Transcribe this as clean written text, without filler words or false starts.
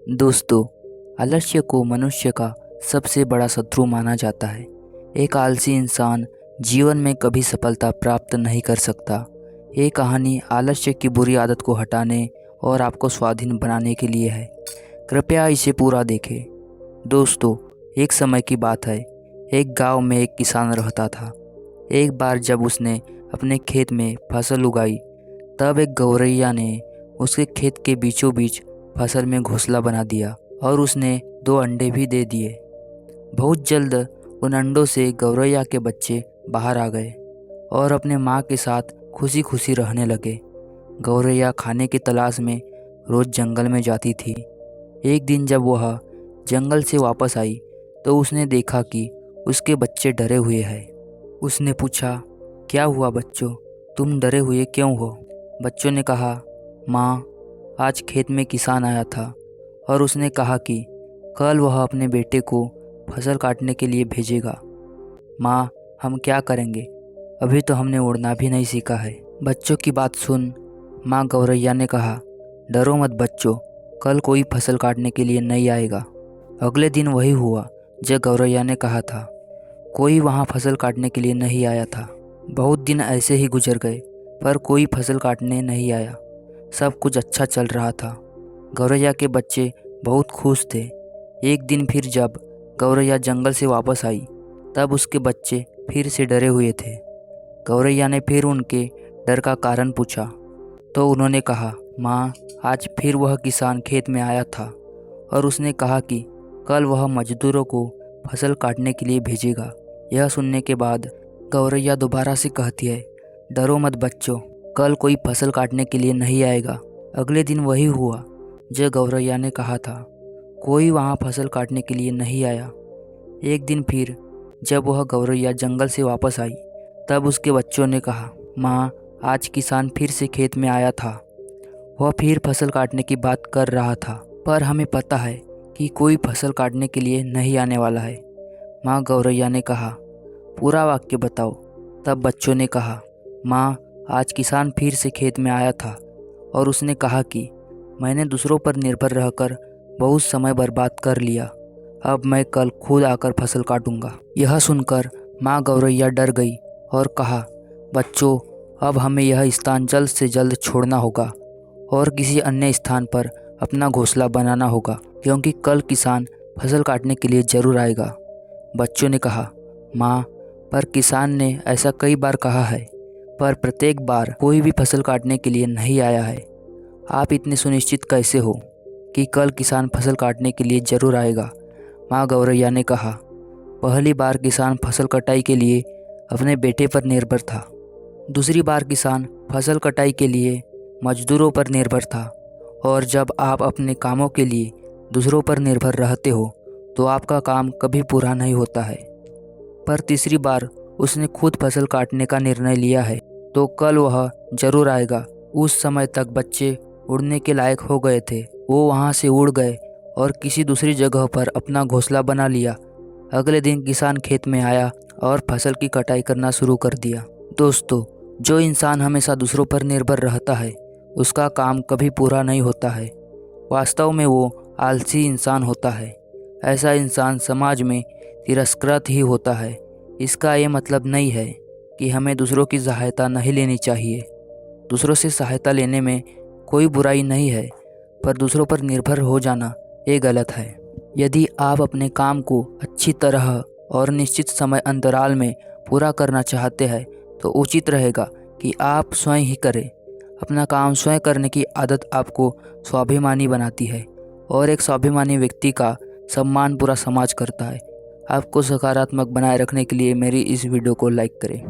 दोस्तों, आलस्य को मनुष्य का सबसे बड़ा शत्रु माना जाता है। एक आलसी इंसान जीवन में कभी सफलता प्राप्त नहीं कर सकता। ये कहानी आलस्य की बुरी आदत को हटाने और आपको स्वाधीन बनाने के लिए है। कृपया इसे पूरा देखें। दोस्तों, एक समय की बात है। एक गांव में एक किसान रहता था। एक बार जब उसने अपने खेत में फसल उगाई, तब एक गौरैया ने उसके खेत के बीचों बीच फसल में घोंसला बना दिया और उसने 2 अंडे भी दे दिए। बहुत जल्द उन अंडों से गौरैया के बच्चे बाहर आ गए और अपने माँ के साथ खुशी खुशी रहने लगे। गौरैया खाने की तलाश में रोज़ जंगल में जाती थी। एक दिन जब वह जंगल से वापस आई तो उसने देखा कि उसके बच्चे डरे हुए हैं। उसने पूछा, क्या हुआ बच्चों, तुम डरे हुए क्यों हो? बच्चों ने कहा, माँ, आज खेत में किसान आया था और उसने कहा कि कल वह अपने बेटे को फसल काटने के लिए भेजेगा। माँ, हम क्या करेंगे? अभी तो हमने उड़ना भी नहीं सीखा है। बच्चों की बात सुन माँ गौरैया ने कहा, डरो मत बच्चों, कल कोई फसल काटने के लिए नहीं आएगा। अगले दिन वही हुआ जो गौरैया ने कहा था। कोई वहाँ फसल काटने के लिए नहीं आया था। बहुत दिन ऐसे ही गुजर गए, पर कोई फसल काटने नहीं आया। सब कुछ अच्छा चल रहा था। गौरैया के बच्चे बहुत खुश थे। एक दिन फिर जब गौरैया जंगल से वापस आई, तब उसके बच्चे फिर से डरे हुए थे। गौरैया ने फिर उनके डर का कारण पूछा तो उन्होंने कहा, माँ, आज फिर वह किसान खेत में आया था और उसने कहा कि कल वह मजदूरों को फसल काटने के लिए भेजेगा। यह सुनने के बाद गौरैया दोबारा से कहती है, डरो मत बच्चों, कल कोई फसल काटने के लिए नहीं आएगा। अगले दिन वही हुआ जो गौरैया ने कहा था। कोई वहाँ फसल काटने के लिए नहीं आया। एक दिन फिर जब वह गौरैया जंगल से वापस आई, तब उसके बच्चों ने कहा, माँ, आज किसान फिर से खेत में आया था। वह फिर फसल काटने की बात कर रहा था, पर हमें पता है कि कोई फसल काटने के लिए नहीं आने वाला है। माँ गौरैया ने कहा, पूरा वाक्य बताओ। तब बच्चों ने कहा, माँ, आज किसान फिर से खेत में आया था और उसने कहा कि मैंने दूसरों पर निर्भर रहकर बहुत समय बर्बाद कर लिया। अब मैं कल खुद आकर फसल काटूंगा। यह सुनकर माँ गौरैया डर गई और कहा, बच्चों, अब हमें यह स्थान जल्द से जल्द छोड़ना होगा और किसी अन्य स्थान पर अपना घोंसला बनाना होगा, क्योंकि कल किसान फसल काटने के लिए ज़रूर आएगा। बच्चों ने कहा, माँ, पर किसान ने ऐसा कई बार कहा है, पर प्रत्येक बार कोई भी फसल काटने के लिए नहीं आया है। आप इतने सुनिश्चित कैसे हो कि कल किसान फसल काटने के लिए ज़रूर आएगा? माँ गौरैया ने कहा, पहली बार किसान फसल कटाई के लिए अपने बेटे पर निर्भर था। दूसरी बार किसान फसल कटाई के लिए मजदूरों पर निर्भर था। और जब आप अपने कामों के लिए दूसरों पर निर्भर रहते हो तो आपका काम कभी पूरा नहीं होता है। पर तीसरी बार उसने खुद फसल काटने का निर्णय लिया है, तो कल वह ज़रूर आएगा। उस समय तक बच्चे उड़ने के लायक हो गए थे। वो वहाँ से उड़ गए और किसी दूसरी जगह पर अपना घोंसला बना लिया। अगले दिन किसान खेत में आया और फसल की कटाई करना शुरू कर दिया। दोस्तों, जो इंसान हमेशा दूसरों पर निर्भर रहता है, उसका काम कभी पूरा नहीं होता है। वास्तव में वो आलसी इंसान होता है। ऐसा इंसान समाज में तिरस्कृत ही होता है। इसका ये मतलब नहीं है कि हमें दूसरों की सहायता नहीं लेनी चाहिए। दूसरों से सहायता लेने में कोई बुराई नहीं है, पर दूसरों पर निर्भर हो जाना ये गलत है। यदि आप अपने काम को अच्छी तरह और निश्चित समय अंतराल में पूरा करना चाहते हैं, तो उचित रहेगा कि आप स्वयं ही करें। अपना काम स्वयं करने की आदत आपको स्वाभिमानी बनाती है और एक स्वाभिमानी व्यक्ति का सम्मान पूरा समाज करता है। आपको सकारात्मक बनाए रखने के लिए मेरी इस वीडियो को लाइक करें।